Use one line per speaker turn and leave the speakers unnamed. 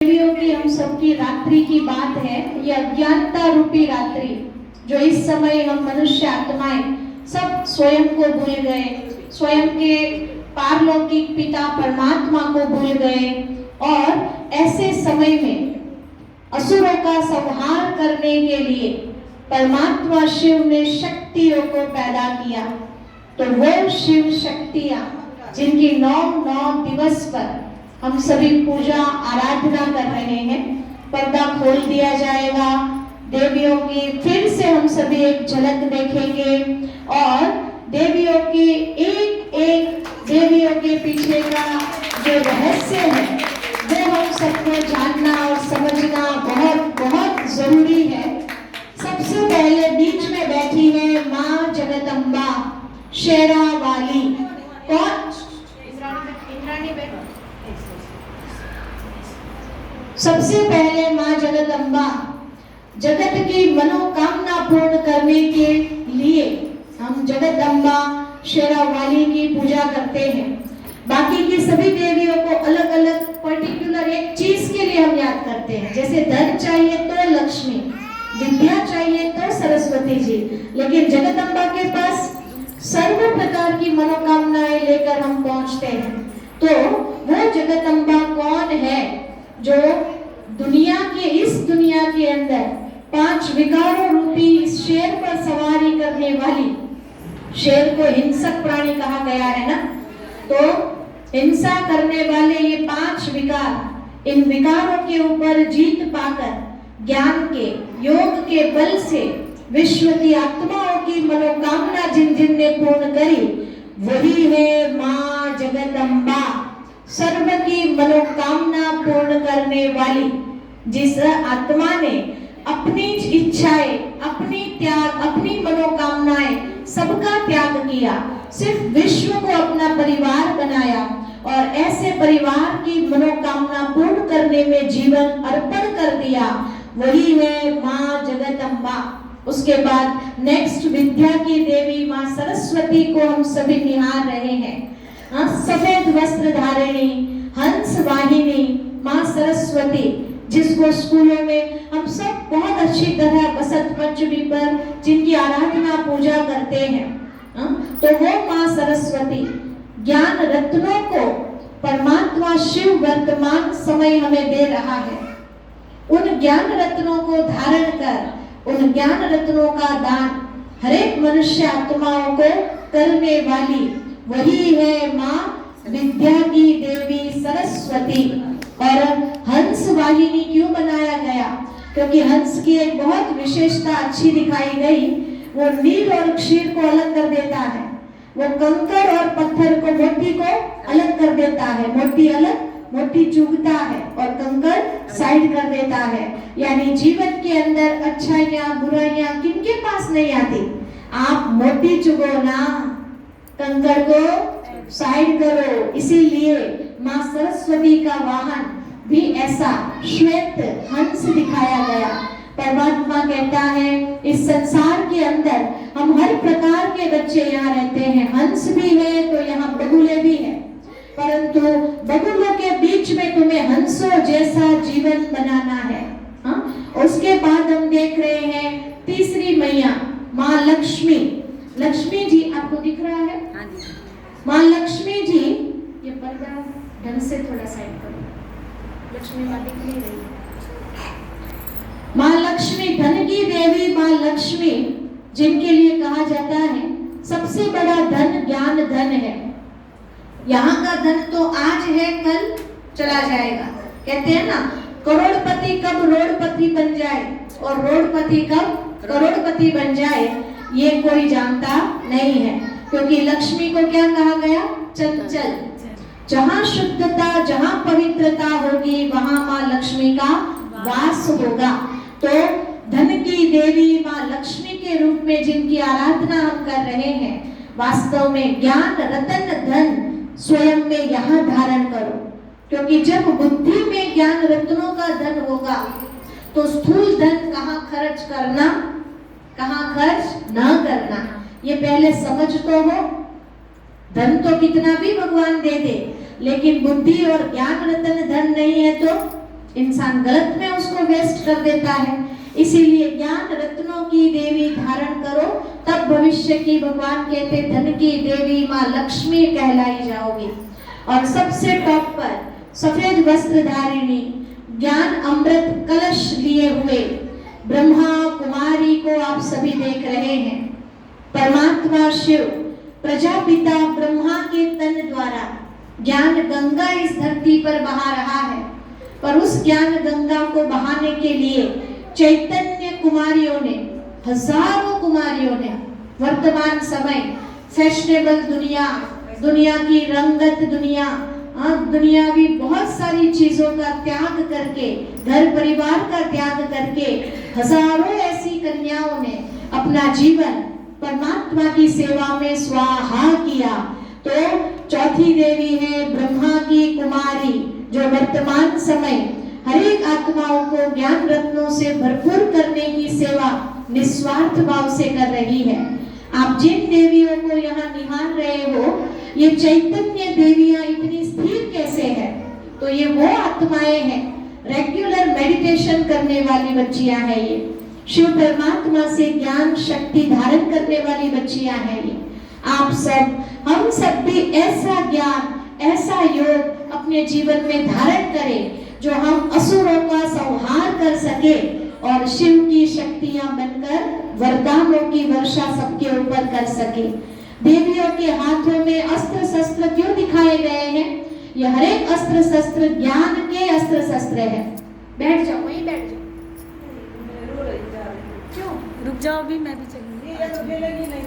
देवियों की हम सबकी रात्रि की बात है। ये अज्ञानता रूपी रात्रि जो इस समय हम मनुष्य आत्माएं सब स्वयं को भूल गए, स्वयं के पारलौकिक पिता परमात्मा को भूल गए और ऐसे समय में असुरों का संहार करने के लिए परमात्मा शिव ने शक्तियों को पैदा किया। तो वो शिव शक्तियां जिनकी 9 दिवस पर हम सभी पूजा आराधना कर रहे हैं, पर्दा खोल दिया जाएगा। देवियों की फिर से हम सभी एक झलक देखेंगे और देवियों की एक देवियों के पीछे का जो रहस्य है वो हम सबको जानना और समझना बहुत बहुत जरूरी है। सबसे पहले बीच में बैठी है माँ जगदम्बा शेरा वाली। कौन? इंद्राणी बहन। सबसे पहले माँ जगदम्बा जगत की मनोकामना पूर्ण करने के लिए हम जगदम्बा शेरावाली की पूजा करते हैं। बाकी की सभी देवियों को अलग अलग पर्टिकुलर एक चीज के लिए हम याद करते हैं। जैसे धन चाहिए तो लक्ष्मी, विद्या चाहिए तो सरस्वती जी, लेकिन जगदम्बा के पास सर्व प्रकार की मनोकामनाएं लेकर हम पहुंचते हैं। तो वो जगदम्बा कौन है जो इस दुनिया के अंदर 5 विकारों रूपी शेर पर सवारी करने वाली, शेर को हिंसक प्राणी कहा गया है ना, तो हिंसा करने वाले ये 5 विकार, इन विकारों के ऊपर जीत पाकर ज्ञान के योग के बल से विश्व की आत्माओं की मनोकामना जिन जिन ने पूर्ण करी वही है माँ जगदम्बा, सर्व की मनोकामना पूर्ण करने वाली। जिस आत्मा ने अपनी इच्छाएं, अपनी मनोकामनाएं सबका त्याग किया, सिर्फ विश्व को अपना परिवार बनाया और ऐसे परिवार की मनोकामना पूर्ण करने में जीवन अर्पण कर दिया, वही है माँ जगदम्बा। उसके बाद नेक्स्ट विद्या की देवी माँ सरस्वती को हम सभी निहार रहे हैं। सफेद वस्त्र धारिणी हंस वाहिनी माँ सरस्वती, जिसको स्कूलों में हम सब बहुत अच्छी तरह बसंत पंचमी पर जिनकी आराधना पूजा करते हैं, तो वो माँ सरस्वती ज्ञान रत्नों को परमात्मा शिव वर्तमान समय हमें दे रहा है। उन ज्ञान रत्नों को धारण कर उन ज्ञान रत्नों का दान हरेक मनुष्य आत्माओं को करने वाली वही है माँ विद्या की देवी सरस्वती। और हंस वाहिनी क्यों बनाया गया? क्योंकि हंस की एक बहुत विशेषता अच्छी दिखाई गई, वो नील और क्षीर को अलग कर देता है, वो कंकड़ और पत्थर को मोती को अलग कर देता है, मोती अलग, मोती चुगता है और कंकड़ साइड कर देता है। यानी जीवन के अंदर अच्छाइयाँ बुराइयाँ किनके पास नहीं आती। आप मोती चुगो ना, कंकड़ को साइड करो। इसीलिए माँ सरस्वती का वाहन भी ऐसा श्वेत हंस दिखाया गया। परमात्मा कहता है इस संसार के अंदर हम हर प्रकार के बच्चे यहाँ रहते हैं, हंस भी है तो यहाँ बगुले भी है, परंतु बगुलों के बीच में तुम्हें हंसों जैसा जीवन बनाना है। उसके बाद हम देख रहे हैं तीसरी मैया माँ लक्ष्मी। लक्ष्मी जी आपको दिख रहा है? माँ लक्ष्मी जी, ये पर्दा ढंग से थोड़ा साइड करो, लक्ष्मी माँ दिख नहीं रही है। माँ लक्ष्मी धन की देवी, माँ लक्ष्मी जिनके लिए कहा जाता है सबसे बड़ा धन ज्ञान धन है। यहाँ का धन तो आज है कल चला जाएगा। कहते हैं ना करोड़पति कब रोड़पति बन जाए और रोड़पति कब करोड़पति बन जाए, ये कोई जानता नहीं है। क्योंकि लक्ष्मी को क्या कहा गया? चंचल। जहाँ शुद्धता जहाँ पवित्रता होगी वहाँ माँ लक्ष्मी का वास होगा। तो धन की देवी माँ लक्ष्मी के रूप में जिनकी आराधना हम कर रहे हैं, वास्तव में ज्ञान रतन धन स्वयं में यहाँ धारण करो। क्योंकि जब बुद्धि में ज्ञान रत्नों का धन होगा तो स्थूल धन कहाँ खर्च करना, कहाँ खर्च न करना, ये पहले समझ तो हो। धन तो कितना भी भगवान दे दे, लेकिन बुद्धि और ज्ञान रतन धन नहीं है तो इंसान गलत में उसको वेस्ट कर देता है। इसीलिए ज्ञान रत्नों की देवी धारण करो, तब भविष्य की, भगवान कहते, धन की देवी माँ लक्ष्मी कहलाई जाओगी। और सबसे टॉप पर सफेद वस्त्र धारिणी, ज्ञान अमृत कलश लिए हुए ब्रह्मा कुमारी को आप सभी देख रहे हैं। परमात्मा शिव प्रजापिता ब्रह्मा के तन द्वारा ज्ञान गंगा इस धरती पर बहा रहा है, पर उस ज्ञान गंगा को बहाने के लिए चैतन्य कुमारियों ने, हजारों कुमारियों ने, वर्तमान समय फैशनेबल दुनिया, दुनिया की रंगत दुनिया, दुनियावी बहुत सारी चीजों का त्याग करके, घर परिवार का त्याग करके हजारों ऐसी कन्याओं ने अपना जीवन परमात्मा की सेवा में स्वाहा किया। तो चौथी देवी है ब्रह्मा की कुमारी, जो वर्तमान समय हर एक आत्माओं को ज्ञान रत्नों से भरपूर करने की सेवा निस्वार्थ भाव से कर रही है। आप जिन देवियों को यहाँ निहार रहे हो, ये चैतन्य देवियां इतनी स्थिर कैसे है? तो ये वो आत्माएं हैं, रेगुलर मेडिटेशन करने वाली बच्चियां हैं। ये शिव परमात्मा से ज्ञान शक्ति धारण करने वाली बच्चियां हैं। ये आप सब, हम सब भी ऐसा ज्ञान, ऐसा योग अपने जीवन में धारण करें जो हम असुरों का संहार कर सके और शिव की शक्तियां बनकर वरदानों की वर्षा सबके ऊपर कर सके। देवियों के हाथों में अस्त्र शस्त्र क्यों दिखाए गए हैं? ये हर एक अस्त्र शस्त्र ज्ञान के अस्त्र शस्त्र है। बैठ जाओ, वहीं बैठ जाओ। क्यों?
रुक जाओ, अभी मैं भी चलूंगी।